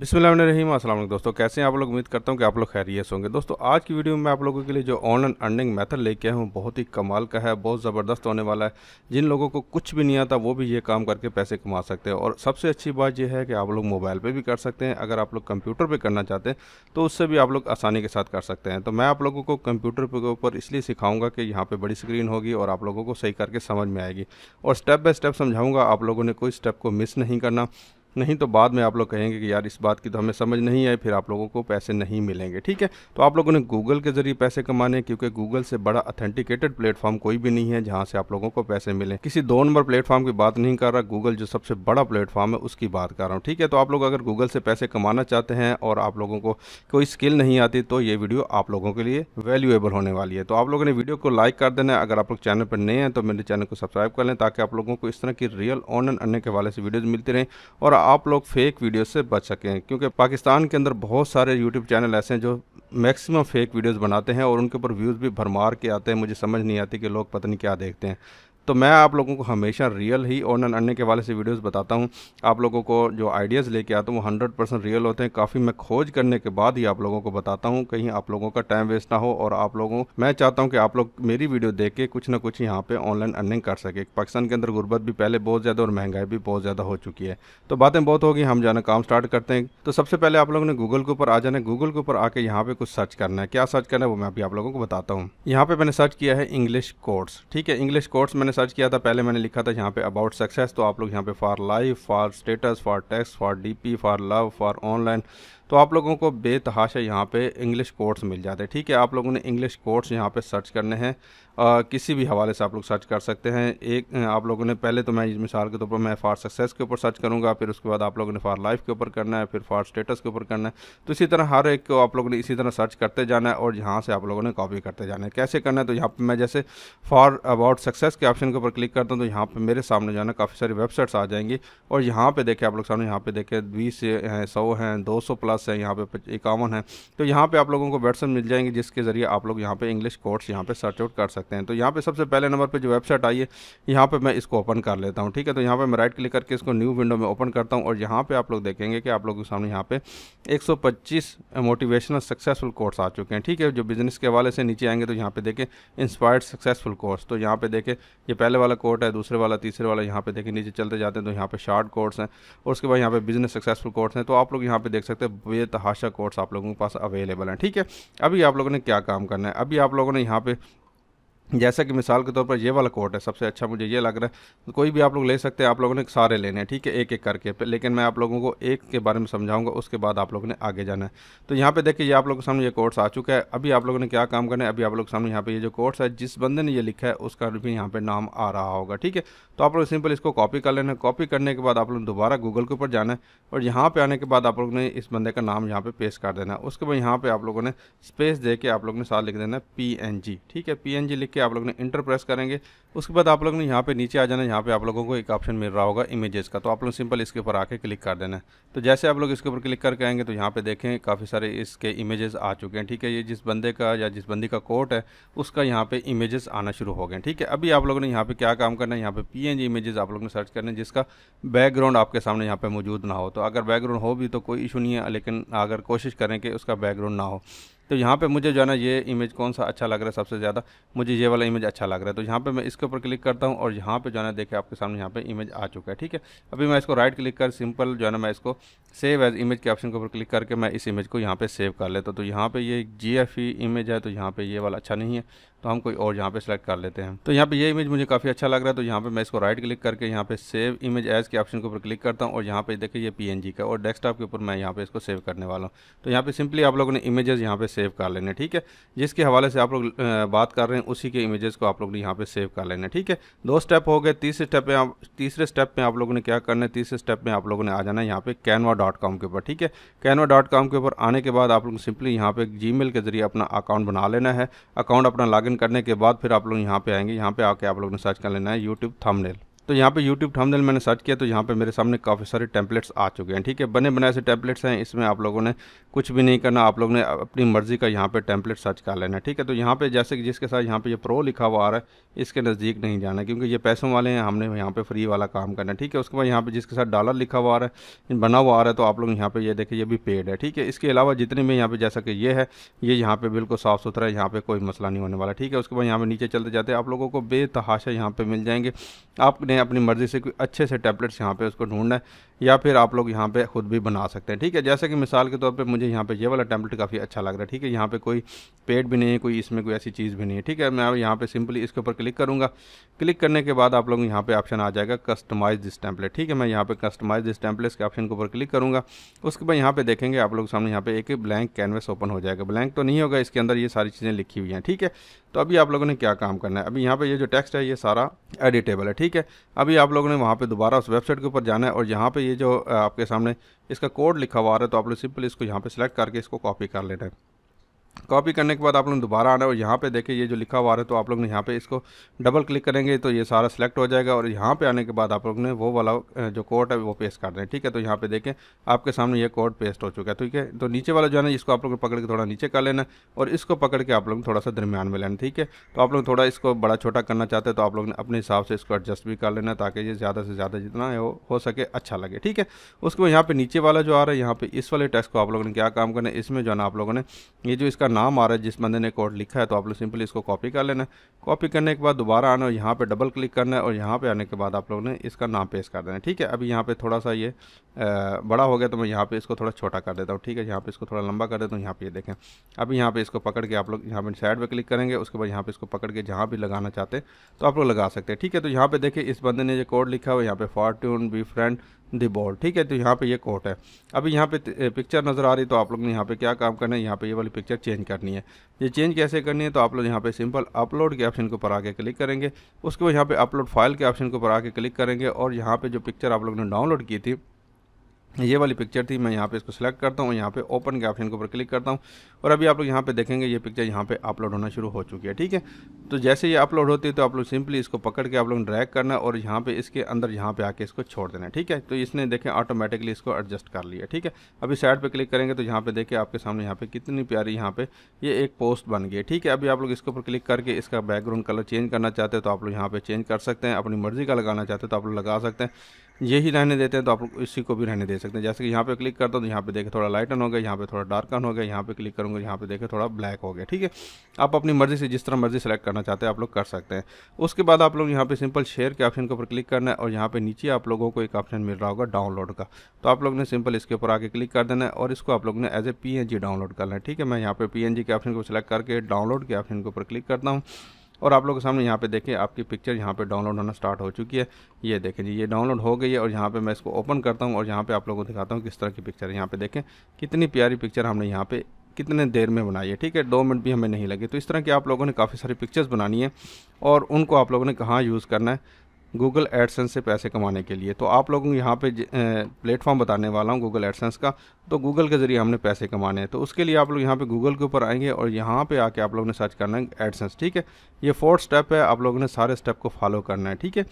बिस्मिल्लाहिर्रहमानिर्रहीम। अस्सलाम वालेकुम दोस्तों, कैसे हैं आप लोग। उम्मीद करता हूं कि आप लोग खैरियत से होंगे। दोस्तों आज की वीडियो में मैं आप लोगों के लिए जो ऑनलाइन अर्निंग मेथड लेके आया हूं बहुत ही कमाल का है, बहुत ज़बरदस्त होने वाला है। जिन लोगों को कुछ भी नहीं आता वो भी ये काम करके पैसे कमा सकते हैं। और सबसे अच्छी बात यह है कि आप लोग मोबाइल पर भी कर सकते हैं। अगर आप लोग कंप्यूटर पर करना चाहते हैं तो उससे भी आप लोग आसानी के साथ कर सकते हैं। तो मैं आप लोगों को कंप्यूटर के ऊपर इसलिए सिखाऊँगा कि यहाँ पर बड़ी स्क्रीन होगी और आप लोगों को सही करके समझ में आएगी और स्टेप बाय स्टेप समझाऊँगा। आप लोगों ने कोई स्टेप को मिस नहीं करना, नहीं तो बाद में आप लोग कहेंगे कि यार इस बात की तो हमें समझ नहीं आई, फिर आप लोगों को पैसे नहीं मिलेंगे। ठीक है, तो आप लोगों ने गूगल के ज़रिए पैसे कमाने हैं, क्योंकि गूगल से बड़ा अथेंटिकेटेड प्लेटफॉर्म कोई भी नहीं है जहां से आप लोगों को पैसे मिलें। किसी 2 नंबर प्लेटफॉर्म की बात नहीं कर रहा, गूगल जो सबसे बड़ा प्लेटफॉर्म है उसकी बात कर रहा हूँ। ठीक है, तो आप लोग अगर गूगल से पैसे कमाना चाहते हैं और आप लोगों को कोई स्किल नहीं आती तो ये वीडियो आप लोगों के लिए वैल्यूएबल होने वाली है। तो आप लोगों ने वीडियो को लाइक कर देना है। अगर आप लोग चैनल पर नए हैं तो मेरे चैनल को सब्सक्राइब कर लें, ताकि आप लोगों को इस तरह की रियल ऑनलाइन अर्निंग के हवाले से वीडियोज़ मिलती रहें और आप लोग फेक वीडियो से बच सकें। क्योंकि पाकिस्तान के अंदर बहुत सारे यूट्यूब चैनल ऐसे हैं जो मैक्सिमम फेक वीडियोस बनाते हैं और उनके ऊपर व्यूज़ भी भरमार के आते हैं। मुझे समझ नहीं आती कि लोग पता नहीं क्या देखते हैं। तो मैं आप लोगों को हमेशा रियल ही ऑनलाइन अर्निंग के वाले से वीडियोस बताता हूं। आप लोगों को जो आइडियाज़ लेके आता हूं वो 100% रियल होते हैं। काफ़ी मैं खोज करने के बाद ही आप लोगों को बताता हूं, कहीं आप लोगों का टाइम वेस्ट ना हो। और आप लोगों मैं चाहता हूं कि आप लोग मेरी वीडियो देख के कुछ ना कुछ यहाँ पे ऑनलाइन अर्निंग कर सके। पाकिस्तान के अंदर गुर्बत भी पहले बहुत ज़्यादा और महंगाई भी बहुत ज़्यादा हो चुकी है। तो बातें बहुत होगी, हम जाना काम स्टार्ट करते हैं। तो सबसे पहले आप लोगों ने गूगल के ऊपर आ जाना है। गूगल के ऊपर आके यहाँ पे कुछ सर्च करना है। क्या सर्च करना है वो मैं अभी आप लोगों को बताता हूँ। यहाँ पे मैंने सर्च किया है इंग्लिश कोर्स। ठीक है, इंग्लिश कोर्स मैंने सर्च किया था। पहले मैंने लिखा था यहाँ पे अबाउट सक्सेस, तो आप लोग यहाँ पे for life, for status, for text, for DP, for love, for online, तो आप लोगों को बेतहाशा यहाँ पे इंग्लिश कोर्स मिल जाते हैं। ठीक है, आप लोगों ने इंग्लिश कोर्स यहाँ पे सर्च करने हैं। किसी भी हवाले से आप लोग सर्च कर सकते हैं। एक आप लोगों ने पहले तो मैं मिसाल के तौर पर मैं फॉर सक्सेस के ऊपर सर्च करूँगा, फिर उसके बाद आप लोगों ने फॉर लाइफ के ऊपर करना है, फिर फॉर स्टेटस के ऊपर करना है। तो इसी तरह हर एक को आप लोगों ने इसी तरह सर्च करते जाना है और यहाँ से आप लोगों ने कॉपी करते जाना है। कैसे करना है, तो यहाँ पर मैं जैसे फॉर अबाउट सक्सेस के ऑप्शन के ऊपर क्लिक करता हूँ तो यहाँ पर मेरे सामने जाना काफ़ी सारी वेबसाइट्स आ जाएंगी। और यहाँ पे देखें आप लोग सामने, यहाँ पे देखें 20 हैं, 100 हैं, 200 प्लस हैं, यहाँ पे 51 है। तो यहाँ पे आप लोगों को वेबसाइट मिल जाएंगी जिसके ज़रिए आप लोग यहाँ पे इंग्लिश कोर्स यहाँ पे सर्च आउट कर सकते हैं। तो यहाँ पे सबसे पहले नंबर पे जो वेबसाइट आई है यहाँ पे मैं इसको ओपन कर लेता हूँ। ठीक है, तो यहाँ पे मैं राइट क्लिक करके इसको न्यू विंडो में ओपन करता हूँ और यहाँ पे आप लोग देखेंगे कि आप लोगों के सामने यहाँ पे 125 मोटिवेशनल सक्सेसफुल कोर्स आ चुके हैं। ठीक है, जो बिजनेस के हवाले से नीचे आएंगे तो यहाँ पे देखें इंस्पायर्ड सक्सेसफुल कोर्स, तो यहाँ पे देखें ये पहले वाला कोर्स है, दूसरे वाला, तीसरे वाला, यहाँ पे देखें नीचे चलते जाते हैं तो यहाँ पे शार्ट कोर्स हैं और उसके बाद यहाँ पे बिजनेस सक्सेसफुल कोर्स हैं। तो आप लोग यहाँ पे देख सकते हैं बेतहाशा कोर्स आप लोगों के पास अवेलेबल हैं। ठीक है, अभी आप लोगों ने क्या काम करना है, अभी आप लोगों ने यहाँ पे जैसा कि मिसाल के तौर पर ये वाला कोट है, सबसे अच्छा मुझे ये लग रहा है। कोई भी आप लोग ले सकते हैं, आप लोगों ने सारे लेने हैं। ठीक है, एक एक करके, लेकिन मैं आप लोगों को एक के बारे में समझाऊंगा, उसके बाद आप लोगों ने आगे जाना है। तो यहाँ पे देखिए ये आप लोगों के सामने ये कोर्स आ चुका है। अभी आप लोगों ने क्या काम करना है, अभी आप लोग के सामने यहाँ पे ये जो कोर्स है जिस बंदे ने ये लिखा है उसका भी यहाँ पे नाम आ रहा होगा। ठीक है, तो आप लोग सिंपल इसको कॉपी कर लेना है। कॉपी करने के बाद आप लोग दोबारा गूगल के ऊपर जाना है और यहाँ पे आने के बाद आप लोगों ने इस बंदे का नाम यहाँ पे पेस्ट कर देना है। उसके बाद यहाँ पे आप लोगों ने स्पेस दे के आप लोगों ने साथ लिख देना है PNG। ठीक है, PNG लिख के आप लोगों ने इंटर प्रेस करेंगे। उसके बाद आप लोग ने यहाँ पे नीचे आ जाना है। यहाँ पे आप लोगों को एक ऑप्शन मिल रहा होगा इमेजेस का, तो आप लोग सिंपल इसके ऊपर आके क्लिक कर देना है। तो जैसे आप लोग इसके ऊपर क्लिक करके आएंगे तो यहाँ पे देखें काफ़ी सारे इसके इमेजेस आ चुके हैं। ठीक है, ये जिस बंदे का या जिस बंदी का कोट है उसका यहाँ पे इमेजेस आना शुरू हो गए। ठीक है, अभी आप लोगों ने यहाँ पे क्या काम करना है, यहाँ पे PNG इमेजेस आप लोगों ने सर्च करना है जिसका बैकग्राउंड आपके सामने यहाँ पे मौजूद ना हो। तो अगर बैकग्राउंड हो भी तो कोई इशू नहीं है, लेकिन अगर कोशिश करें कि उसका बैकग्राउंड ना हो। तो यहाँ पे मुझे जो है ना ये इमेज कौन सा अच्छा लग रहा है, सबसे ज़्यादा मुझे ये वाला इमेज अच्छा लग रहा है। तो यहाँ पे मैं इसके ऊपर क्लिक करता हूँ और यहाँ पे जो है ना देखें आपके सामने यहाँ पे इमेज आ चुका है। ठीक है, अभी मैं इसको राइट क्लिक कर सिंपल जो है ना मैं इसको सेव एज इमेज के ऑप्शन के ऊपर क्लिक करके मैं इस इमेज को यहाँ पे सेव कर लेता हूँ। तो यहाँ पे ये GFE इमेज है, तो यहाँ पे ये वाला अच्छा नहीं है, तो हम कोई और यहाँ पे सेलेक्ट कर लेते हैं। तो यहाँ पे ये इमेज मुझे काफ़ी अच्छा लग रहा है, तो यहाँ पे मैं इसको राइट क्लिक करके यहाँ पे सेव इमेज एज के ऑप्शन के ऊपर क्लिक करता हूँ और यहाँ पे देखिए ये PNG का और डेस्कटॉप के ऊपर मैं यहाँ पे इसको सेव करने वाला हूँ। तो यहाँ पे सिंपली आप लोगों ने इमेजेस यहाँ पे सेव कर लेने। ठीक है, जिसके हवाले से आप लोग बात कर रहे हैं उसी के इमेजेस को आप लोग ने यहाँ पे सेव कर लेना। ठीक है, 2 स्टेप हो गए। तीसरे स्टेप में आप लोगों ने क्या करना है, तीसरे स्टेप में आप लोगों ने आ जाना है यहाँ पे canva.com के ऊपर। ठीक है, canva.com के ऊपर आने के बाद आप लोग सिंपली यहाँ पे Gmail के जरिए अपना अकाउंट बना लेना है। अकाउंट अपना लॉगिन करने के बाद फिर आप लोग यहाँ पे आएंगे। यहाँ पे आके आप लोगों ने सर्च कर लेना है यूट्यूब थंबनेल। तो यहाँ पे यूट्यूब थंबनेल मैंने सर्च किया तो यहाँ पे मेरे सामने काफ़ी सारे टेम्पलेट्स आ चुके हैं। ठीक है, बने बनाए से टेम्पलेट्स हैं, इसमें आप लोगों ने कुछ भी नहीं करना, आप लोगों ने अपनी मर्ज़ी का यहाँ पे टेम्पलेट सर्च कर लेना है। ठीक है, तो यहाँ पे जैसे कि जिसके साथ यहाँ पे ये प्रो लिखा हुआ आ रहा है, इसके नज़दीक नहीं जाना क्योंकि ये पैसों वाले हैं, हमने यहाँ पे फ्री वाला काम करना है। ठीक है, उसके बाद यहाँ पे जिसके साथ डॉलर लिखा हुआ आ रहा है, बना हुआ आ रहा है, तो आप लोग यहाँ पे ये देखिए ये भी पेड है। ठीक है, इसके अलावा जितने में यहाँ पे जैसा कि ये है, ये यहाँ पे बिल्कुल साफ़ सुथरा है, यहाँ पे कोई मसला नहीं होने वाला। ठीक है, उसके बाद यहाँ पे नीचे चलते जाते आप लोगों को बेतहाशा यहाँ पे मिल जाएंगे। आपने अपनी मर्ज़ी से कोई अच्छे से टैबलेट्स यहाँ पे उसको ढूंढना है या फिर आप लोग यहाँ पे खुद भी बना सकते हैं। ठीक है, जैसे कि मिसाल के तौर पे मुझे यहाँ पे ये वाला टैबलेट काफ़ी अच्छा लग रहा है। ठीक है, यहाँ पे कोई पेड भी नहीं है, कोई इसमें कोई ऐसी चीज़ भी नहीं है। ठीक है, मैं यहाँ पे सिंपली इसके ऊपर क्लिक करूँगा। क्लिक करने के बाद आप लोग यहाँ पे ऑप्शन आ जाएगा कस्टमाइज दिस टेम्पलेट। ठीक है, मैं यहाँ पे कस्टमाइज दिस टेम्पलेट के ऑप्शन के ऊपर क्लिक करूँगा। उसके बाद यहाँ पे देखेंगे आप लोग सामने यहाँ पे एक ब्लैंक कैनवस ओपन हो जाएगा। ब्लैंक तो नहीं होगा, इसके अंदर ये सारी चीज़ें लिखी हुई हैं। ठीक है, तो अभी आप लोगों ने क्या काम करना है, अभी यहाँ पे ये जो टेक्स्ट है ये सारा एडिटेबल है। ठीक है, अभी आप लोगों ने वहाँ पे दोबारा उस वेबसाइट के ऊपर जाना है और यहाँ पे ये जो आपके सामने इसका कोड लिखा हुआ आ रहा है, तो आप लोग सिंपल इसको यहाँ पे सिलेक्ट करके इसको कॉपी कर लेना है। कॉपी करने के बाद आप लोग ने दोबारा आना है और यहाँ पे देखिए ये जो लिखा हुआ है, तो आप लोग ने यहाँ पे इसको डबल क्लिक करेंगे तो ये सारा सिलेक्ट हो जाएगा और यहाँ पे आने के बाद आप लोग ने वो वाला जो कोड है वो पेस्ट कर दें। ठीक है, तो यहाँ पे देखें आपके सामने ये कोड पेस्ट हो चुका है। ठीक है, तो नीचे वाला जो है ना, इसको आप लोग पकड़ के थोड़ा नीचे कर लेना और इसको पकड़ के आप लोग थोड़ा सा दरमियान में लेना। ठीक है, तो आप लोग थोड़ा इसको बड़ा छोटा करना चाहते हैं तो आप लोग ने अपने हिसाब से इसको एडजस्ट भी कर लेना ताकि ये ज़्यादा से ज़्यादा जितना हो सके अच्छा लगे। ठीक है, उसको यहाँ पे नीचे वाला जो आ रहा है, यहाँ पे इस वाले टेक्स्ट को आप लोगों ने क्या काम करना है, इसमें जो है ना आप लोगों ने ये जो इसका नाम आ रहा है जिस बंदे ने कोड लिखा है, तो आप लोग सिंपली इसको कॉपी कर लेना है। कॉपी करने के बाद दोबारा आना और यहाँ पे डबल क्लिक करना है और यहाँ पे आने के बाद आप लोगों ने इसका नाम पेस्ट कर देना है। ठीक है, अभी यहाँ पे थोड़ा सा ये बड़ा हो गया तो मैं यहाँ पे इसको थोड़ा छोटा कर देता हूँ। ठीक है, यहाँ पे इसको थोड़ा लंबा कर देता हूँ। यहाँ पे ये देखें, अभी यहाँ पे इसको पकड़ के आप लोग यहाँ पे साइड पे क्लिक करेंगे, उसके बाद यहाँ पे इसको पकड़ के जहाँ भी लगाना चाहते हैं तो आप लोग लगा सकते हैं। ठीक है, तो यहाँ पे देखिए इस बंदे ने जो कोड लिखा हुआ है यहाँ पे फॉर्ट्यून बी फ्रेंड दी बॉल। ठीक है, तो यहाँ पे ये कोड है। अभी यहाँ पे पिक्चर नज़र आ रही, तो आप लोग ने यहाँ पे क्या काम करना है, यहाँ पे ये वाली पिक्चर चेंज करनी है। ये चेंज कैसे करनी है, तो आप लोग यहाँ पे सिंपल अपलोड के ऑप्शन के ऊपर आके क्लिक करेंगे, उसके बाद यहाँ पे अपलोड फाइल के ऑप्शन के ऊपर आके क्लिक करेंगे और यहाँ पे जो पिक्चर आप लोग ने डाउनलोड की थी ये वाली पिक्चर थी, मैं यहाँ पे इसको सिलेक्ट करता हूँ, यहाँ पे ओपन के ऑप्शन के ऊपर क्लिक करता हूँ और अभी आप लोग यहाँ पे देखेंगे ये पिक्चर यहाँ पे अपलोड होना शुरू हो चुकी है। ठीक है, तो जैसे ये अपलोड होती है तो आप लोग सिंपली इसको पकड़ के आप लोग ड्रैग करना और यहाँ पे इसके अंदर यहाँ पे आके इसको छोड़ देना है। ठीक है, तो इसने देखें ऑटोमेटिकली इसको एडजस्ट कर लिया। ठीक है, अभी साइड पर क्लिक करेंगे तो यहाँ पे देखिए आपके सामने यहाँ पे कितनी प्यारी यहाँ पे ये एक पोस्ट बन गई है। ठीक है, अभी आप लोग इसके ऊपर क्लिक करके इसका बैकग्राउंड कलर चेंज करना चाहते हैं तो आप लोग यहाँ पे चेंज कर सकते हैं, अपनी मर्जी का लगाना चाहते हैं तो आप लोग लगा सकते हैं, यही रहने देते हैं तो आप लोग इसी को भी रहने दे सकते हैं। जैसे कि यहाँ पे क्लिक करता हूँ तो यहाँ पे देखे थोड़ा लाइटन हो गया, यहाँ पे थोड़ा डार्कन हो गया, यहाँ पे क्लिक करूँगा यहाँ पे देखे थोड़ा ब्लैक हो गया। ठीक है, आप अपनी मर्जी से जिस तरह मर्जी सेलेक्ट करना चाहते हैं आप लोग कर सकते हैं। उसके बाद आप लोग यहाँ पे सिंपल शेयर के ऑप्शन के ऊपर क्लिक करना है और यहाँ पे नीचे आप लोगों को एक ऑप्शन मिल रहा होगा डाउनलोड का, तो आप लोग ने सिंपल इसके ऊपर आके क्लिक कर देना है और इसको आप लोग ने एज ए PNG डाउनलोड करना है। ठीक है, मैं यहाँ पे PNG के ऑप्शन को सिलेक्ट करके डाउनलोड के ऑप्शन के ऊपर क्लिक करता हूँ और आप लोगों के सामने यहाँ पे देखें आपकी पिक्चर यहाँ पे डाउनलोड होना स्टार्ट हो चुकी है। ये देखें जी, ये डाउनलोड हो गई है और यहाँ पे मैं इसको ओपन करता हूँ और यहाँ पे आप लोगों को दिखाता हूँ किस तरह की पिक्चर है। यहाँ पे देखें कितनी प्यारी पिक्चर हमने यहाँ पे कितने देर में बनाई है। ठीक है, 2 मिनट भी हमें नहीं लगे। तो इस तरह की आप लोगों ने काफ़ी सारी पिक्चर्स बनानी है और उनको आप लोगों ने कहाँ यूज़ करना है, गूगल एडसेंस से पैसे कमाने के लिए। तो आप लोगों को यहाँ पे प्लेटफॉर्म बताने वाला हूँ गूगल एडसेंस का, तो गूगल के ज़रिए हमने पैसे कमाने हैं। तो उसके लिए आप लोग यहाँ पे गूगल के ऊपर आएंगे और यहाँ पे आके आप लोगों ने सर्च करना है एडसेंस। ठीक है, ये 4th स्टेप है, आप लोगों ने सारे स्टेप को फॉलो करना है। ठीक है,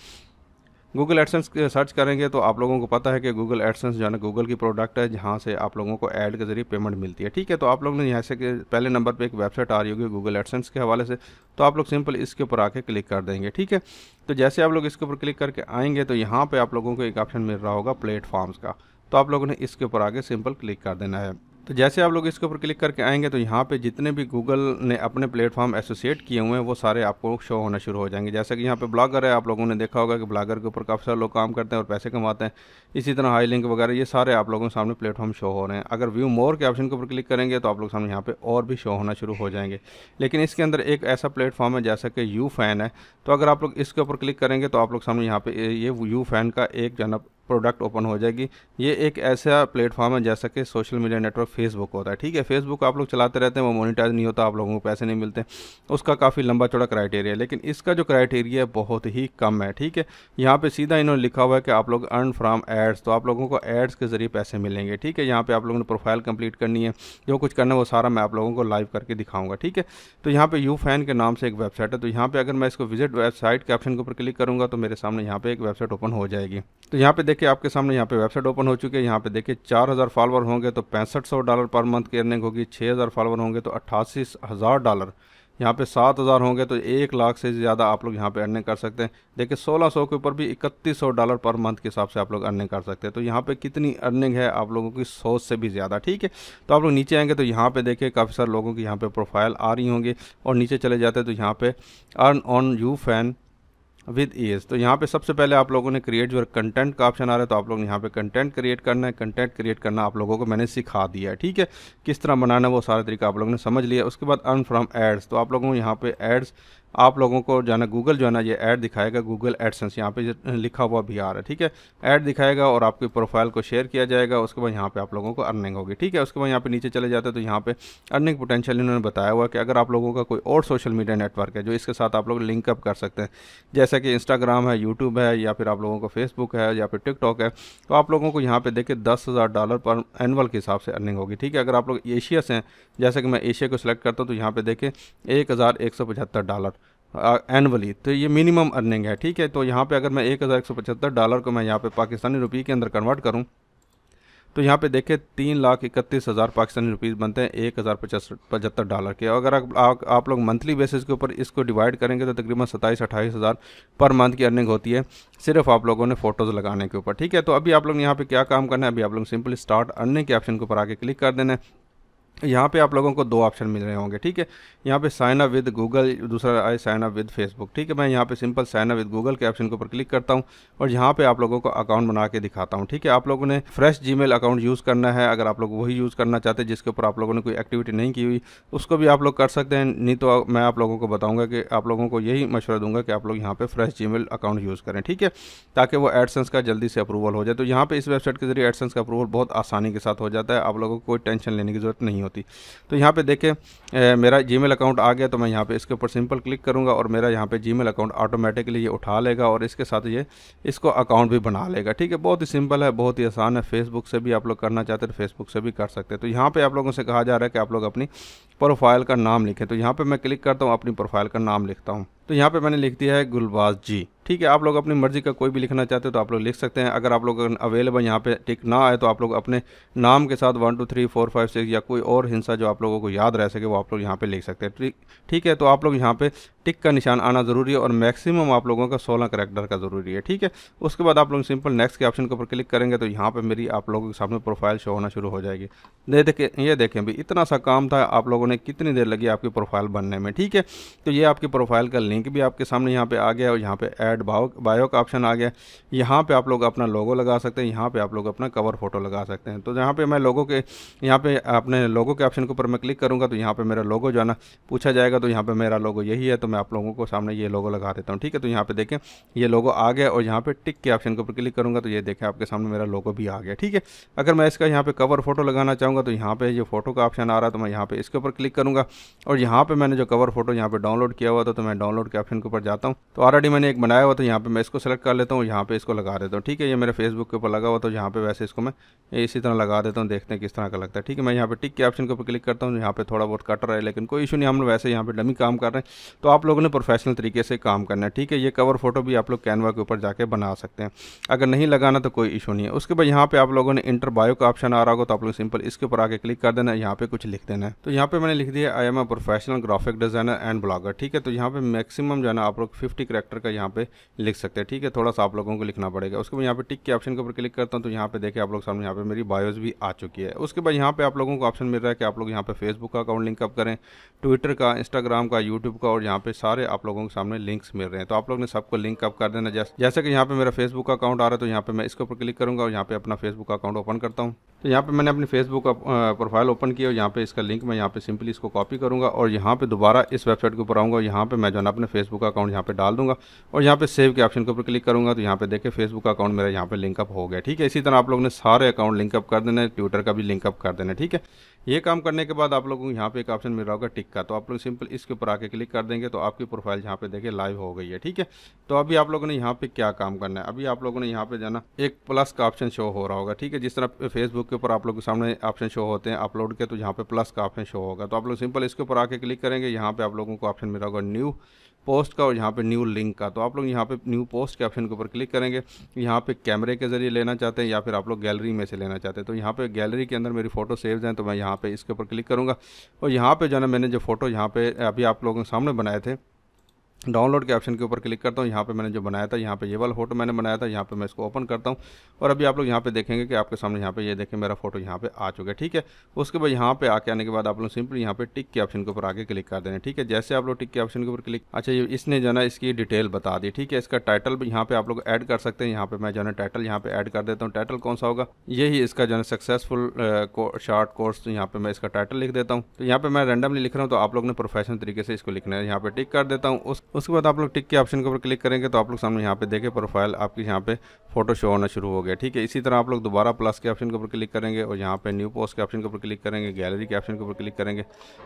गूगल एडसेंस सर्च करेंगे तो आप लोगों को पता है कि गूगल एडसेंस जो है ना गूगल की प्रोडक्ट है जहाँ से आप लोगों को ऐड के जरिए पेमेंट मिलती है। ठीक है, तो आप लोगों ने यहाँ से पहले नंबर पे एक वेबसाइट आ रही होगी गूगल एडसेंस के हवाले से, तो आप लोग सिंपल इसके ऊपर आके क्लिक कर देंगे। ठीक है, तो जैसे आप लोग इसके ऊपर क्लिक करके आएंगे तो यहाँ पर आप लोगों को एक ऑप्शन मिल रहा होगा प्लेटफॉर्म्स का, तो आप लोगों ने इसके ऊपर आके सिंपल क्लिक कर देना है। तो जैसे आप लोग इसके ऊपर क्लिक करके आएंगे तो यहाँ पे जितने भी गूगल ने अपने प्लेटफॉर्म एसोसिएट किए हुए हैं वो सारे आपको शो होना शुरू हो जाएंगे। जैसे कि यहाँ पे ब्लॉगर है, आप लोगों ने देखा होगा कि ब्लॉगर के ऊपर काफ़ी सारे लोग काम करते हैं और पैसे कमाते हैं। इसी तरह हाई लिंक वगैरह ये सारे आप लोगों के सामने प्लेटफॉर्म शो हो रहे हैं। अगर व्यू मोर के ऑप्शन के ऊपर क्लिक करेंगे तो आप लोग सामने यहाँ पे और भी शो होना शुरू हो जाएंगे। लेकिन इसके अंदर एक ऐसा प्लेटफॉर्म है जैसा कि YouFan है, तो अगर आप लोग इसके ऊपर क्लिक करेंगे तो आप लोग सामने यहाँ पे ये YouFan का एक जनब प्रोडक्ट ओपन हो जाएगी। ये एक ऐसा प्लेटफॉर्म है जैसा कि सोशल मीडिया नेटवर्क फेसबुक होता है, ठीक है। फेसबुक आप लोग चलाते रहते हैं, वो मोनेटाइज नहीं होता, आप लोगों को पैसे नहीं मिलते, उसका काफ़ी लंबा चौड़ा क्राइटेरिया है। लेकिन इसका जो क्राइटेरिया है बहुत ही कम है, ठीक है। यहाँ पे सीधा इन्होंने लिखा हुआ है कि आप लोग अर्न फ्रॉम एड्स, तो आप लोगों को एड्स के जरिए पैसे मिलेंगे, ठीक है। यहाँ पे आप लोगों ने प्रोफाइल कंप्लीट करनी है, जो कुछ करना है वो सारा मैं आप लोगों को लाइव करके दिखाऊंगा, ठीक है। तो यहाँ पे यूफैन के नाम से एक वेबसाइट है, तो यहाँ पे अगर मैं इसको विजिट वेबसाइट के ऑप्शन के ऊपर क्लिक करूँगा तो मेरे सामने यहाँ पे एक वेबसाइट ओपन हो जाएगी। तो यहाँ पे देखिए आपके सामने यहाँ पे वेबसाइट ओपन हो चुकी है। यहाँ पे देखिए 4000 फॉलोवर होंगे तो $6500 पर मंथ की अर्निंग होगी, 6000 फॉलोवर होंगे तो $88,000, यहाँ पे 7000 होंगे तो 1 लाख से ज़्यादा आप लोग यहाँ पे अर्निंग कर सकते हैं। देखिए 1600 के ऊपर भी $3100 पर मंथ के हिसाब से आप लोग अर्निंग कर सकते हैं। तो यहाँ पे कितनी अर्निंग है आप लोगों की सोच से भी ज़्यादा, ठीक है। तो आप लोग नीचे आएंगे तो यहाँ पे देखिए काफ़ी सारे लोगों की यहाँ पे प्रोफाइल आ रही होंगी, और नीचे चले जाते हैं तो यहाँ पे अर्न ऑन यूफैन विद ईज, तो यहाँ पे सबसे पहले आप लोगों ने क्रिएट जो कंटेंट का ऑप्शन आ रहा है, तो आप लोग यहाँ पे कंटेंट क्रिएट करना है। कंटेंट क्रिएट करना आप लोगों को मैंने सिखा दिया है, ठीक है। किस तरह बनाना है वो सारा तरीका आप लोगों ने समझ लिया। उसके बाद अर्न फ्रॉम एड्स, तो आप लोगों को यहाँ पे एड्स आप लोगों को जो है ना गूगल जो है ना ये ऐड दिखाएगा, गूगल एडसेंस यहाँ पे लिखा हुआ भी आ रहा है, ठीक है। ऐड दिखाएगा और आपकी प्रोफाइल को शेयर किया जाएगा, उसके बाद यहाँ पे आप लोगों को अर्निंग होगी, ठीक है। उसके बाद यहाँ पे नीचे चले जाते हैं तो यहाँ पे अर्निंग पोटेंशियल इन्होंने बताया हुआ कि अगर आप लोगों का कोई और सोशल मीडिया नेटवर्क है जो इसके साथ आप लोग लिंकअप कर सकते हैं, जैसा कि इंस्टाग्राम है, यूट्यूब है, या फिर आप लोगों को फेसबुक है, या फिर टिकटॉक है, तो आप लोगों को यहाँ पे देखिए $10,000 पर एनुअल के हिसाब से अर्निंग होगी, ठीक है। अगर आप लोग एशिया से हैं, जैसे कि मैं एशिया को सिलेक्ट करता हूँ, तो यहाँ पे देखिए $1175 एनुअली, तो ये मिनिमम अर्निंग है, ठीक है। तो यहाँ पे अगर मैं $1175 को मैं यहाँ पे पाकिस्तानी रुपये के अंदर कन्वर्ट करूँ तो यहाँ पे देखिए 3,31,000 पाकिस्तानी रुपीज़ बनते हैं $1,075 के। अगर आप लोग मंथली बेसिस के ऊपर इसको डिवाइड करेंगे तो तकरीबन 27-28 हज़ार पर मंथ की अर्निंग होती है, सिर्फ आप लोगों ने फ़ोटोज़ लगाने के ऊपर, ठीक है। तो अभी आप लोग यहाँ पे क्या काम करना है, अभी आप लोग सिंपली स्टार्ट अर्निंग के ऑप्शन के ऊपर आके क्लिक कर देना है। यहाँ पे आप लोगों को 2 ऑप्शन मिल रहे होंगे, ठीक है। यहाँ पे साइन अप विद गूगल, दूसरा है साइन अप विद फेसबुक, ठीक है। मैं यहाँ पे simple sign up with Google के ऑप्शन के ऊपर क्लिक करता हूँ और यहाँ पे आप लोगों को अकाउंट बना के दिखाता हूँ, ठीक है। आप लोगों ने फ्रेश जीमेल अकाउंट यूज़ करना है। अगर आप लोग वही यूज़ करना चाहते हैं जिसके ऊपर आप लोगों ने कोई एक्टिविटी नहीं की हुई, उसको भी आप लोग कर सकते हैं। नहीं तो मैं आप लोगों को बताऊँगा कि आप लोगों को यही मशवरा दूंगा कि आप लोग यहाँ पर फ्रेश जीमेल अकाउंट यूज़ करें, ठीक है, ताकि वो एडसेंस का जल्दी से अप्रूवल हो जाए। तो यहाँ पर इस वेबसाइट के जरिए एडसेंस का अप्रूवल बहुत आसानी के साथ हो जाता है, आप लोगों को कोई टेंशन लेने की ज़रूरत नहीं होती। तो यहाँ पे देखिए मेरा जीमेल अकाउंट आ गया, तो मैं यहाँ पे इसके ऊपर सिंपल क्लिक करूँगा और मेरा यहाँ पे जीमेल अकाउंट ऑटोमेटिकली ये उठा लेगा और इसके साथ ये इसको अकाउंट भी बना लेगा, ठीक है। बहुत ही सिंपल है, बहुत ही आसान है। फेसबुक से भी आप लोग करना चाहते हैं तो फेसबुक से भी कर सकते हैं। तो यहाँ पे आप लोगों से कहा जा रहा है कि आप लोग अपनी प्रोफाइल का नाम लिखें, तो यहाँ पर मैं क्लिक करता हूँ, अपनी प्रोफाइल का नाम लिखता हूँ। तो यहाँ पे मैंने लिख दिया है गुलबाज जी, ठीक है। आप लोग अपनी मर्ज़ी का कोई भी लिखना चाहते हो तो आप लोग लिख सकते हैं। अगर आप लोग अवेलेबल यहाँ पे टिक ना आए तो आप लोग अपने नाम के साथ 1 2 3 4 5 6 या कोई और हिंसा जो आप लोगों को याद रह सके वो आप लोग यहाँ पे लिख सकते हैं, ठीक है। तो आप लोग यहाँ पे टिक का निशान आना ज़रूरी है और मैक्सिमम आप लोगों का 16 करैक्टर का ज़रूरी है, ठीक है। उसके बाद आप लोग सिंपल नेक्स्ट के ऑप्शन के ऊपर क्लिक करेंगे तो यहाँ पर मेरी आप लोगों के सामने प्रोफाइल शो होना शुरू हो जाएगी। ये देखें भाई, इतना सा काम था, आप लोगों ने कितनी देर लगी आपकी प्रोफाइल बनने में, ठीक है। तो ये आपकी प्रोफाइल का लिंक भी आपके सामने यहाँ पे आ गया और यहाँ पे ऐड बायो का ऑप्शन आ गया। यहाँ पे आप लोग अपना लोगो लगा सकते हैं, यहाँ पे आप लोग अपना कवर फोटो लगा सकते हैं। तो यहाँ पे मैं लोगो के यहाँ पे अपने लोगो के ऑप्शन के ऊपर मैं क्लिक करूँगा तो यहाँ पे मेरा लोगो जो है ना पूछा जाएगा, तो यहाँ पे मेरा लोगो यही है, तो मैं आप लोगों को सामने ये लोगो लगा देता हूँ, ठीक है। तो यहाँ पे देखें ये लोगो आ गया और यहाँ पे टिक के ऑप्शन के ऊपर क्लिक करूँगा तो ये देखें आपके सामने मेरा लोगो भी आ गया, ठीक है। अगर मैं इसका यहाँ पे कवर फोटो लगाना चाहूँगा तो यहाँ पे ये फोटो का ऑप्शन आ रहा है, तो मैं यहाँ पे इसके ऊपर क्लिक करूँगा और यहाँ पे मैंने जो कवर फोटो यहाँ पे डाउनलोड किया हुआ था तो मैं डाउनलोड के ऑप्शन के ऊपर जाता हूँ। तो ऑलरेडी मैंने एक बनाया हुआ, तो यहाँ पे मैं इसको सेलेक्ट कर लेता हूँ, यहाँ पे इसको लगा देता हूँ, ठीक है। ये मेरे फेसबुक के ऊपर लगा हुआ, तो यहाँ पे वैसे इसको मैं इसी तरह लगा देता हूँ, देखते हैं किस तरह का लगता है, ठीक है। मैं यहाँ पे टिक के ऑप्शन के ऊपर क्लिक करता हूँ, यहाँ पे थोड़ा बहुत कट रहा है लेकिन कोई इशू नहीं, हम लोग वैसे यहाँ पे डमी काम कर रहे हैं। तो आप लोगों ने प्रोफेशनल तरीके से काम करना है, ठीक है। ये कवर फोटो भी आप लोग कैनवा के ऊपर जाके बना सकते हैं, अगर नहीं लगाना तो कोई इशू नहीं है। उसके बाद यहाँ पे आप लोगों ने इंटर बायो का ऑप्शन आ रहा होगा, तो आप लोग सिंपल इसके ऊपर आके क्लिक कर देना है, यहाँ पे कुछ लिख देना है। तो यहाँ पे मैंने लिख दिया I am a professional graphic designer and blogger, ठीक है। तो यहाँ पे मैक्सिमम जो है ना आप लोग 50 करैक्टर का यहाँ पे लिख सकते हैं, ठीक है। थोड़ा सा आप लोगों को लिखना पड़ेगा। उसके बाद यहाँ पे टिक के ऑप्शन के ऊपर क्लिक करता हूँ, तो यहाँ पे देखिए आप लोग सामने यहाँ पे मेरी बायोज भी आ चुकी है। उसके बाद यहाँ पे आप लोगों को ऑप्शन मिल रहा है कि आप लोग यहाँ पे फेसबुक का अकाउंट लिंकअप करें, ट्विटर का, इंस्टाग्राम का, यूट्यूब का, और यहाँ पे सारे आप लोगों के सामने लिंक्स मिल रहे हैं। तो आप लोग ने सबको लिंक अप कर देना। जैसे कि यहाँ पे मेरा फेसबुक का अकाउंट आ रहा है, तो यहाँ पे मैं इसके ऊपर क्लिक करूँगा और यहाँ पे अपना फेसबुक अकाउंट ओपन करता हूँ। तो यहाँ पे मैंने अपनी फेसबुक का प्रोफाइल ओपन किया और यहाँ पे इसका लिंक मैं यहाँ पे सिंपल सिंपली इसको कॉपी करूँगा और यहाँ पे दोबारा इस वेबसाइट के ऊपर आऊँगा। यहाँ पे मैं जो है ना अपने फेसबुक अकाउंट यहाँ पे डाल दूँगा और यहाँ पे सेव के ऑप्शन के ऊपर क्लिक करूँगा तो यहाँ पे देखिए फेसबुक का अकाउंट मेरा यहाँ पे लिंकअप हो गया। ठीक है, इसी तरह आप लोगों ने सारे अकाउंट लिंकअप कर देना है, ट्विटर का भी लिंकअप कर देना है। ठीक है, ये काम करने के बाद आप लोगों को यहाँ पे एक ऑप्शन मिल रहा होगा टिक का, तो आप लोग सिंपल इसके ऊपर आके क्लिक कर देंगे तो आपकी प्रोफाइल यहाँ पे देखिए लाइव हो गई है। ठीक है, तो अभी आप लोगों ने यहाँ पे क्या काम करना है, अभी आप लोगों ने यहाँ पे जाना एक प्लस का ऑप्शन शो हो रहा होगा। ठीक है, जिस तरह फेसबुक के ऊपर आप लोगों के सामने ऑप्शन शो होते हैं अपलोड के, तो यहाँ पे प्लस का ऑप्शन शो होगा। तो आप लोग सिंपल इसके ऊपर आके क्लिक करेंगे, यहाँ पे आप लोगों को ऑप्शन मिल रहा होगा न्यू पोस्ट का और यहाँ पे न्यू लिंक का। तो आप लोग यहाँ पे न्यू पोस्ट के ऑप्शन के ऊपर क्लिक करेंगे। यहाँ पे कैमरे के जरिए लेना चाहते हैं या फिर आप लोग गैलरी में से लेना चाहते हैं, तो यहाँ पे गैलरी के अंदर मेरी फ़ोटो सेव्स हैं, तो मैं यहाँ पे इसके ऊपर क्लिक करूँगा और यहाँ पे जो है ना मैंने जो फ़ोटो यहाँ पे अभी आप लोगों के सामने बनाए थे डाउनलोड के ऑप्शन के ऊपर क्लिक करता हूँ। यहाँ पे मैंने जो बनाया था, यहाँ पे ये वाला फोटो मैंने बनाया था, यहाँ पे मैं इसको ओपन करता हूँ और अभी आप लोग यहाँ पे देखेंगे कि आपके सामने यहाँ पे ये देखें मेरा फोटो यहाँ पे आ चुका है। ठीक है, उसके बाद यहाँ पे आके आने के बाद आप लोग सिंपली यहाँ पे टिक के ऑप्शन के ऊपर आके क्लिक कर देना। ठीक है, जैसे आप लोग टिक के ऑप्शन के ऊपर क्लिक, अच्छा ये इसने जो है ना इसकी डिटेल बता दी। ठीक है, इसका टाइटल भी यहाँ पे आप लोग ऐड कर सकते हैं। यहाँ पे मैं जो है टाइटल यहाँ पे ऐड कर देता हूँ। टाइटल कौन सा होगा, यही इसका जो है सक्सेसफुल शॉर्ट कोर्स, तो यहाँ पे मैं इसका टाइटल लिख देता हूँ। तो यहाँ पे मैं रैंडमली लिख रहा हूँ, तो आप लोग ने प्रोफेशनल तरीके से इसको लिखना है। यहाँ पे टिक कर देता हूँ। उसके बाद आप लोग टिक के ऑप्शन के ऊपर क्लिक करेंगे तो आप लोग सामने यहाँ पे देखें प्रोफाइल आपकी यहाँ पे फोटो शो होना शुरू हो गया। ठीक है, इसी तरह आप लोग दोबारा प्लस के ऑप्शन के ऊपर क्लिक करेंगे और यहाँ पे न्यू पोस्ट के ऑप्शन के ऊपर क्लिक करेंगे, गैलरी के ऑप्शन के ऊपर क्लिक करेंगे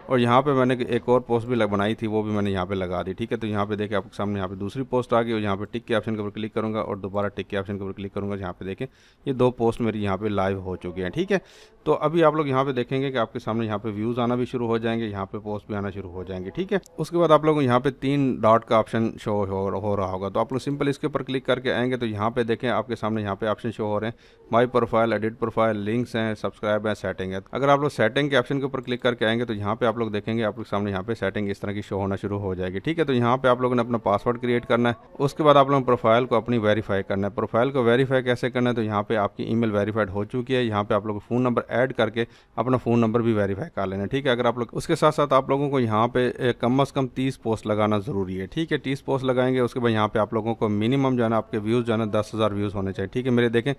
और यहाँ पे मैंने एक और पोस्ट भी बनाई थी, वो भी मैंने यहाँ पे लगा दी। ठीक है, तो यहाँ पे देखें आपके सामने यहाँ पे दूसरी पोस्ट आ गई और यहाँ पे टिक के ऑप्शन के ऊपर क्लिक करूँगा और दोबारा टिक के ऑप्शन के ऊपर क्लिक करूँगा। यहाँ पे देखें ये दो पोस्ट मेरी यहाँ पे लाइव हो चुकी हैं। ठीक है, तो अभी आप लोग यहाँ पे देखेंगे कि आपके सामने यहाँ पे व्यूज़ आना भी शुरू हो जाएंगे, यहाँ पे पोस्ट भी आना शुरू हो जाएंगे। ठीक है, उसके बाद आप लोग यहाँ पे 3 डॉट का ऑप्शन शो हो रहा होगा, तो आप लोग सिंपल इसके ऊपर क्लिक करके आएंगे तो यहाँ पे देखें आपके सामने यहाँ पे ऑप्शन शो हो रहे हैं, my profile, edit profile, links हैं, सब्सक्राइब है, सेटिंग है। अगर आप लोग सेटिंग के ऑप्शन के ऊपर क्लिक करके आएंगे तो यहाँ पे आप लोग देखेंगे आप लोग सामने यहाँ पे सेटिंग इस तरह की शो होना शुरू हो जाएगी। ठीक है, तो यहाँ पे आप लोगों ने अपना पासवर्ड क्रिएट करना है। उसके बाद आप लोगों ने प्रोफाइल को अपनी वेरीफाई करना है। प्रोफाइल को वेरीफाई कैसे करना है, तो यहाँ पे आपकी ईमेल वेरीफाइड हो चुकी है, यहाँ पे आप लोग फ़ोन नंबर ऐड करके अपना फ़ोन नंबर भी वेरीफाई कर लेना। ठीक है, अगर आप लोग उसके साथ साथ आप लोगों को यहाँ पे कम से कम 30 पोस्ट लगाना ज़रूरी है। ठीक है, 30 पोस्ट लगाएंगे, उसके बाद यहाँ पे आप लोगों को मिनिमम जो है ना आपके व्यूज़ जो है ना 10,000 व्यूज़ होने चाहिए। ठीक है, मेरे देखें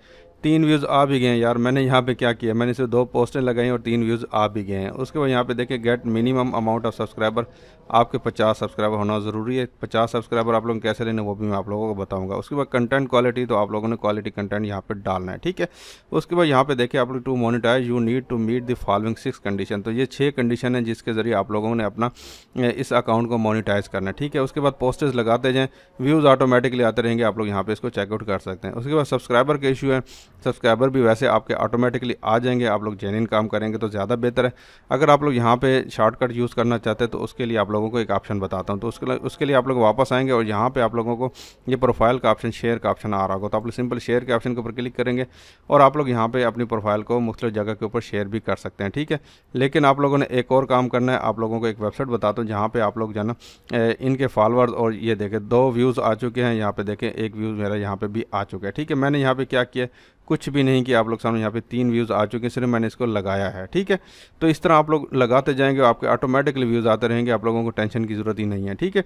3 व्यूज़ आ भी गए हैं यार। मैंने यहाँ पे क्या किया, मैंने सिर्फ 2 पोस्टें लगाई और 3 व्यूज़ आ भी गए हैं। उसके बाद यहाँ पे देखें get minimum amount of subscriber, आपके 50 सब्सक्राइबर होना ज़रूरी है। 50 सब्सक्राइबर आप लोग कैसे लेने वो भी मैं आप लोगों को बताऊँगा। उसके बाद कंटेंट क्वालिटी, तो आप लोगों ने क्वालिटी कंटेंट यहाँ पर डालना है। ठीक है, उसके बाद यहाँ पे देखिए आप लोग to monetize you need to meet the following 6 condition, तो ये 6 कंडीशन है जिसके ज़रिए आप लोगों ने अपना इस अकाउंट को मोनेटाइज करना है। ठीक है, उसके बाद पोस्टेज लगाते जाएँ, व्यूज़ ऑटोमेटिकली आते रहेंगे, आप लोग यहाँ पे इसको चेकआउट कर सकते हैं। उसके बाद सब्सक्राइबर का इशू है, सब्सक्राइबर भी वैसे आपके ऑटोमेटिकली आ जाएंगे, आप लोग जेन्युइन काम करेंगे तो ज़्यादा बेहतर है। अगर आप लोग यहाँ पे शॉर्टकट यूज़ करना चाहते हैं तो उसके लिए आप लोगों को एक ऑप्शन बताता हूँ, तो उसके लिए आप लोग वापस आएंगे और यहाँ पे आप लोगों को ये प्रोफाइल का ऑप्शन, शेयर का ऑप्शन आ रहा होगा, तो आप लोग सिंपल शेयर के ऑप्शन के ऊपर क्लिक करेंगे और आप लोग यहाँ पे अपनी प्रोफाइल को मुख्तलिफ जगह के ऊपर शेयर भी कर सकते हैं। ठीक है, लेकिन आप लोगों ने एक और काम करना है, आप लोगों को एक वेबसाइट बताता हूँ जहाँ पे आप लोग जो है ना इनके फॉलोअर्स, और ये देखें 2 व्यूज़ आ चुके हैं, यहाँ पे देखें 1 व्यूज़ मेरा यहाँ पे भी आ चुका है। ठीक है, मैंने यहाँ पे क्या किया, कुछ भी नहीं किया, आप लोग सामने यहाँ पे 3 व्यूज़ आ चुके हैं, सिर्फ मैंने इसको लगाया है। ठीक है, तो इस तरह आप लोग लगाते जाएंगे, आपके ऑटोमेटिकली व्यूज़ आते रहेंगे, आप लोगों को टेंशन की ज़रूरत ही नहीं है। ठीक है,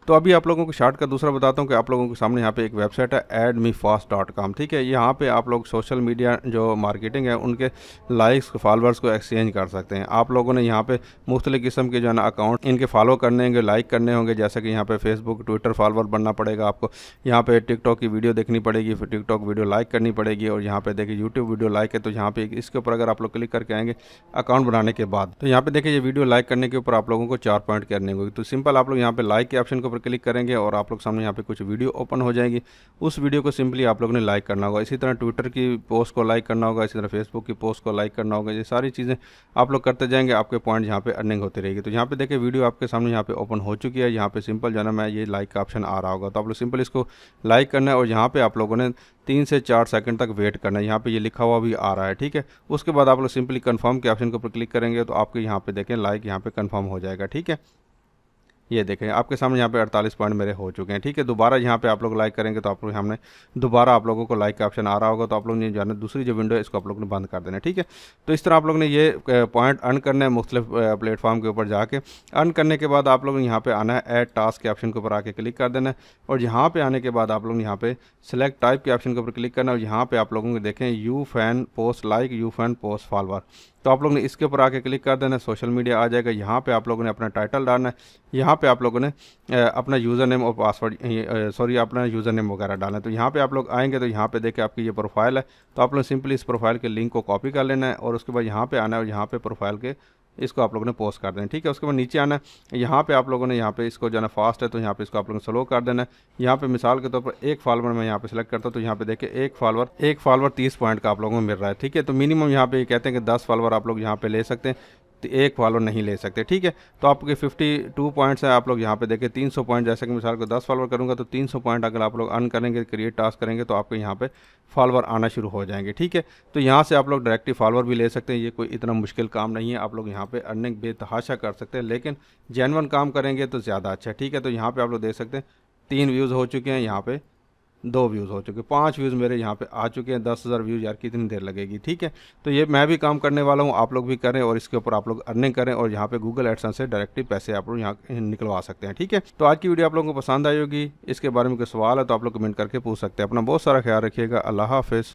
तो अभी आप लोगों को शॉर्ट का दूसरा बताता हूँ कि आप लोगों के सामने यहाँ पे एक वेबसाइट है admefast.com। ठीक है, यहाँ पे आप लोग सोशल मीडिया जो मार्केटिंग है उनके लाइक्स फॉलोअर्स को एक्सचेंज कर सकते हैं। आप लोगों ने यहाँ पे मुख्तलिफ़ किस्म के जो है ना अकाउंट इनके फॉलो करने होंगे, लाइक करने होंगे, जैसे कि यहाँ पे फेसबुक, ट्विटर फॉलोअर बनना पड़ेगा आपको, यहाँ पे टिकटॉक की वीडियो देखनी पड़ेगी, फिर टिकटॉक वीडियो लाइक करनी पड़ेगी, और यहाँ पे देखिए यूट्यूब वीडियो लाइक है, तो यहाँ पे इसके ऊपर अगर आप लोग क्लिक करके आएंगे अकाउंट बनाने के बाद, तो यहाँ पे देखिए ये वीडियो लाइक करने के ऊपर आप लोगों को 4 पॉइंट करने होंगे। तो सिंपल आप लोग यहाँ पे लाइक के ऑप्शन के ऊपर क्लिक करेंगे और आप लोग सामने यहाँ पे कुछ वीडियो ओपन हो जाएगी, उस वीडियो को सिंपली आप लोगों ने लाइक करना होगा। इसी तरह ट्विटर की पोस्ट को लाइक करना होगा, इसी तरह फेसबुक की पोस्ट को लाइक करना होगा। ये सारी चीज़ें आप लोग करते जाएंगे, आपके पॉइंट यहाँ पे अर्निंग होती रहेगी। तो यहाँ पे देखिए वीडियो आपके सामने यहाँ पे ओपन हो चुकी है, यहाँ पे सिंपल जो है ना मैं ये लाइक का ऑप्शन आ रहा होगा, तो आप लोग सिंपल इसको लाइक करना है और यहाँ पे आप लोगों ने 3 से 4 सेकंड तक वेट करना है। यहाँ पे ये लिखा हुआ भी आ रहा है। ठीक है, उसके बाद आप लोग सिंपली कंफर्म के ऑप्शन के ऊपर क्लिक करेंगे तो आपके यहाँ पे देखें लाइक यहाँ पे कंफर्म हो जाएगा। ठीक है, ये देखें आपके सामने यहाँ पे 48 पॉइंट मेरे हो चुके हैं। ठीक है, दोबारा यहाँ पे आप लोग लाइक करेंगे तो आप लोग हमने दोबारा आप लोगों को लाइक का ऑप्शन आ रहा होगा, तो आप लोग ने जो है दूसरी जो विंडो है इसको आप लोग ने बंद कर देना है। ठीक है, तो इस तरह आप लोग ने ये पॉइंट अर्न करना है मुख्तलिफ प्लेटफॉर्म के ऊपर जाके। अर्न करने के बाद आप लोग यहाँ पे आना है ऐड टास्क के ऑप्शन के ऊपर आके क्लिक कर देना है और यहाँ पे आने के बाद आप लोग यहाँ पे सेलेक्ट टाइप के ऑप्शन के ऊपर क्लिक करना है और यहाँ पे आप लोगों को देखें you fan post like, you fan post follower, तो आप लोगों ने इसके ऊपर आके क्लिक कर देना है, सोशल मीडिया आ जाएगा। यहाँ पे आप लोगों ने अपना टाइटल डालना है, यहाँ पे आप लोगों ने अपना यूज़र नेम और पासवर्ड सॉरी अपना यूज़र नेम वगैरह डालना है। तो यहाँ पे आप लोग आएंगे तो यहाँ पे देखिए आपकी ये प्रोफाइल है, तो आप लोग सिंपली इस प्रोफाइल के लिंक को कॉपी कर लेना है और उसके बाद यहाँ पे आना है और यहाँ पे प्रोफाइल के इसको आप लोगों ने पोस्ट कर देना, ठीक है। उसके बाद नीचे आना है, यहाँ पे आप लोगों ने यहाँ पे इसको जो है ना फास्ट है तो यहाँ पे इसको आप लोगों ने स्लो कर देना है। यहाँ पे मिसाल के तौर पर एक फॉलोवर मैं यहाँ पे सिलेक्ट करता हूँ, तो यहाँ पे देखिए एक फॉलोवर 30 पॉइंट का आप लोगों को मिल रहा है, ठीक है। तो मिनिमम यहाँ पे कहते हैं कि 10 फॉलोवर आप लोग यहाँ पे ले सकते हैं, तो एक फॉलोवर नहीं ले सकते, ठीक है। तो आपके 52 पॉइंट्स हैं, आप लोग यहाँ पे देखिए 300 पॉइंट, जैसे कि मिसाल को 10 फॉलोवर करूँगा तो 300 पॉइंट अगर आप लोग अर्न करेंगे, क्रिएट टास्क करेंगे तो आपको यहाँ पे फॉलोवर आना शुरू हो जाएंगे, ठीक है। तो यहाँ से आप लोग डायरेक्टली फॉलोवर भी ले सकते हैं, ये कोई इतना मुश्किल काम नहीं है। आप लोग यहाँ पे अर्निंग बेतहाशा कर सकते हैं, लेकिन जेन्युइन काम करेंगे तो ज़्यादा अच्छा है, ठीक है। तो यहाँ पे आप लोग देख सकते हैं 3 व्यूज़ हो चुके हैं, यहाँ पे 2 व्यूज़ हो चुके, 5 व्यूज़ मेरे यहाँ पे आ चुके हैं। 10,000 व्यूज़ यार कितनी देर लगेगी, ठीक है। तो ये मैं भी काम करने वाला हूँ, आप लोग भी करें और इसके ऊपर आप लोग अर्निंग करें और यहाँ पे गूगल एडसेंस से डायरेक्टली पैसे आप लोग यहाँ निकलवा सकते हैं, ठीक है। तो आज की वीडियो आप लोगों को पसंद आई होगी, इसके बारे में कोई सवाल है तो आप लोग कमेंट करके पूछ सकते हैं। अपना बहुत सारा ख्याल रखिएगा। अल्लाह हाफिज़।